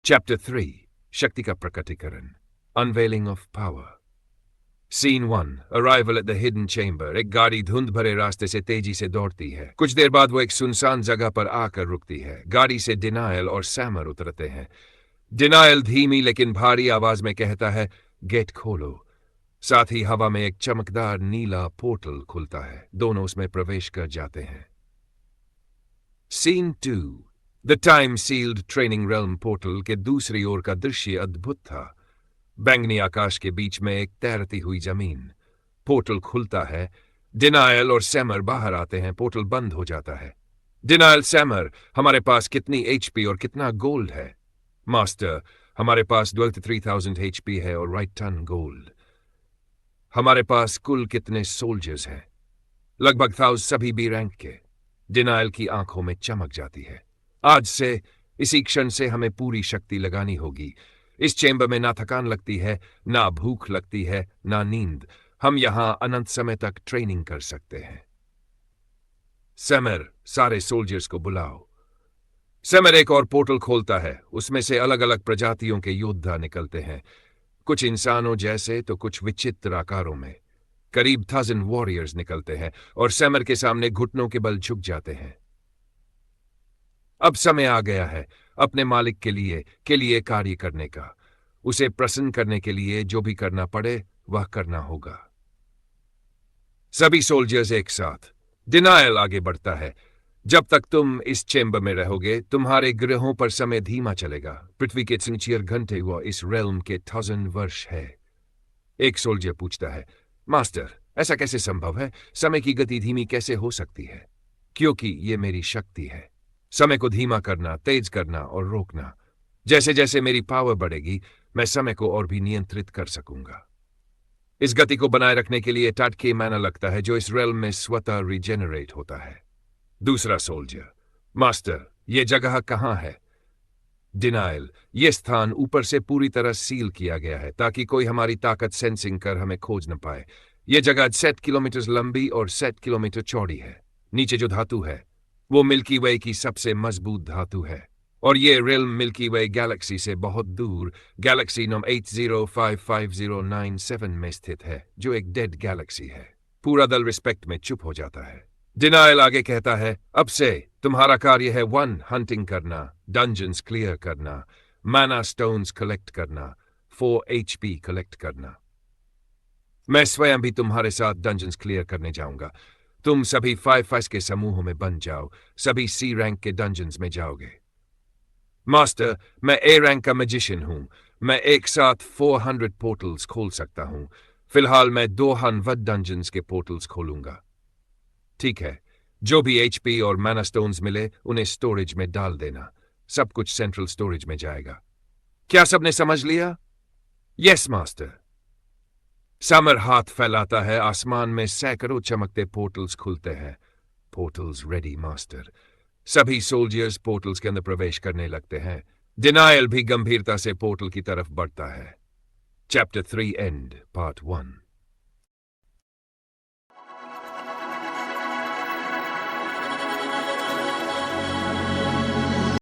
Chapter 3 शक्ति का प्रकटीकरण unveiling of power. Scene 1 arrival at the hidden chamber. एक गाड़ी धुंध भरे रास्ते से तेजी से दौड़ती है। कुछ देर बाद वो एक सुनसान जगह पर आकर रुकती है। गाड़ी से डिनायल और सैमर उतरते हैं। डिनायल धीमी लेकिन भारी आवाज में कहता है, गेट खोलो। साथ ही हवा में एक चमकदार नीला पोर्टल खुलता है। दोनों उसमें प्रवेश कर जाते हैं। Scene 2 the time sealed training realm portal के दूसरी ओर का दृश्य अद्भुत था। बैंगनी आकाश के बीच में एक तैरती हुई जमीन। पोर्टल खुलता है। डिनायल और सैमर बाहर आते हैं। पोर्टल बंद हो जाता है। डिनायल, सैमर, हमारे पास कितनी एचपी और कितना गोल्ड है? मास्टर, हमारे पास 23,000 एचपी है और राइट टन गोल्ड। हमारे पास कुल कितने सोल्जर्स हैं? लगभग 1000 सभी बी रैंक के। डिनायल की आंखों में चमक जाती है। आज से, इसी क्षण से हमें पूरी शक्ति लगानी होगी। इस चेंबर में ना थकान लगती है, ना भूख लगती है, ना नींद। हम यहां अनंत समय तक ट्रेनिंग कर सकते हैं। सैमर, सारे सोल्जर्स को बुलाओ। सैमर एक और पोर्टल खोलता है। उसमें से अलग अलग प्रजातियों के योद्धा निकलते हैं। कुछ इंसानों जैसे तो कुछ विचित्र आकारों में। करीब 1000 वॉरियर्स निकलते हैं और सैमर के सामने घुटनों के बल झुक जाते हैं। अब समय आ गया है अपने मालिक के लिए कार्य करने का। उसे प्रसन्न करने के लिए जो भी करना पड़े वह करना होगा। सभी सोल्जर्स एक साथ। डिनायल आगे बढ़ता है। जब तक तुम इस चेंबर में रहोगे, तुम्हारे ग्रहों पर समय धीमा चलेगा। पृथ्वी के 4 घंटे हुआ इस रेल्म के 1000 वर्ष है। एक सोल्जर पूछता है, मास्टर, ऐसा कैसे संभव है? समय की गति धीमी कैसे हो सकती है? क्योंकि ये मेरी शक्ति है। समय को धीमा करना, तेज करना और रोकना। जैसे जैसे मेरी पावर बढ़ेगी, मैं समय को और भी नियंत्रित कर सकूंगा। इस गति को बनाए रखने के लिए टाटके मैना लगता है, जो इस रेल्म में स्वतः रिजेनरेट होता है। दूसरा सोल्जर, मास्टर, ये जगह कहां है? डिनायल, ये स्थान ऊपर से पूरी तरह सील किया गया है ताकि कोई हमारी ताकत सेंसिंग कर हमें खोज न पाए। यह जगह 7 किलोमीटर लंबी और 7 किलोमीटर चौड़ी है। नीचे जो धातु है वो मिल्की वे की सबसे मजबूत धातु है और ये रेल्म मिल्की वे गैलेक्सी से बहुत दूर गैलेक्सी नंबर 805509 में स्थित है, जो एक डेड गैलेक्सी है। पूरा दल रिस्पेक्ट में चुप हो जाता है। डिनायल आगे कहता है, अब से तुम्हारा कार्य है 1 हंटिंग करना, डंजन्स क्लियर करना, मैना स्टोन्स कलेक्ट करना, 4 एचपी कलेक्ट करना। मैं स्वयं भी तुम्हारे साथ डंजन्स क्लियर करने जाऊंगा। तुम सभी 5 के समूहों में बन जाओ। सभी सी रैंक के डंजन्स में जाओगे। मास्टर, मैं ए रैंक का मैजिशियन हूं। मैं एक साथ 400 पोर्टल्स खोल सकता हूं। फिलहाल मैं 200 डंजन्स के पोर्टल्स खोलूंगा। ठीक है, जो भी एचपी और मैना स्टोन्स मिले उन्हें स्टोरेज में डाल देना। सब कुछ सेंट्रल स्टोरेज में जाएगा। क्या सबने समझ लिया? Yes master. समर हाथ फैलाता है। आसमान में सैकड़ों चमकते पोर्टल्स खुलते हैं। Portals ready master. सभी सोल्जर्स पोर्टल्स के अंदर प्रवेश करने लगते हैं। डिनायल भी गंभीरता से पोर्टल की तरफ बढ़ता है। Chapter 3 and part 1।